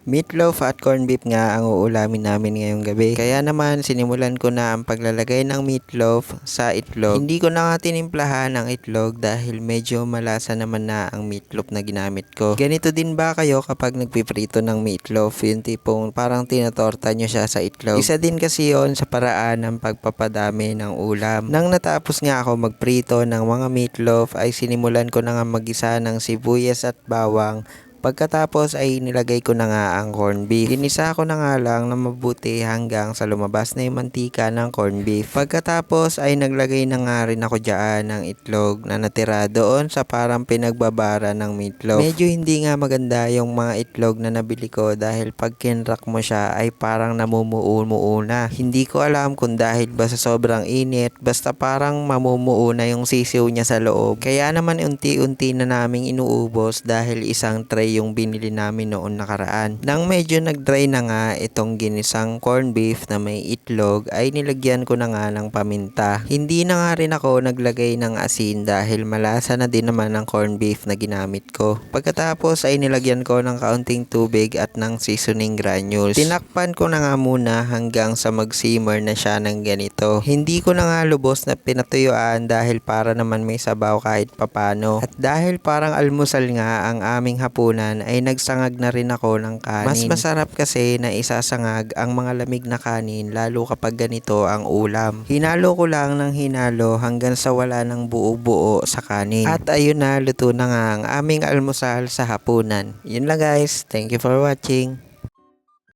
Meatloaf at corned beef nga ang uulamin namin ngayong gabi. Kaya naman sinimulan ko na ang paglalagay ng meatloaf sa itlog. Hindi ko na nga tinimplahan ang itlog dahil medyo malasa naman na ang meatloaf na ginamit ko. Ganito din ba kayo kapag nagpiprito ng meatloaf? Yung tipong parang tinatorta nyo siya sa itlog. Isa din kasi yon sa paraan ng pagpapadami ng ulam. Nang natapos nga ako magprito ng mga meatloaf ay sinimulan ko na nga magisa ng sibuyas at bawang. Pagkatapos ay nilagay ko na nga ang corned beef. Ginisa ko na nga lang na mabuti hanggang sa lumabas na yung mantika ng corned beef. Pagkatapos ay naglagay na nga rin ako dyan ng itlog na natira doon sa parang pinagbabara ng meatloaf. Medyo hindi nga maganda yung mga itlog na nabili ko dahil pag kinrak mo siya ay parang namumuo-muo na. Hindi ko alam kung dahil ba sa sobrang init, basta parang mamumuo na yung sisiw niya sa loob. Kaya naman unti-unti na naming inuubos dahil isang tray yung binili namin noon nakaraan. Nang medyo nag-dry na nga itong ginisang corned beef na may itlog ay nilagyan ko na nga ng paminta. Hindi na nga rin ako naglagay ng asin dahil malasa na din naman ang corned beef na ginamit ko. Pagkatapos ay nilagyan ko ng kaunting tubig at ng seasoning granules. Tinakpan ko na nga muna hanggang sa mag-simmer na siya ng ganito. Hindi ko na nga lubos na pinatuyuan dahil para naman may sabaw kahit papano. At dahil parang almusal nga ang aming hapunan ay nagsangag na rin ako ng kanin. Mas masarap kasi na isasangag ang mga lamig na kanin lalo kapag ganito ang ulam. Hinalo ko lang ng hinalo hanggang sa wala ng buo-buo sa kanin. At ayun na, luto na nga ang aming almusal sa hapunan. Yun lang guys. Thank you for watching.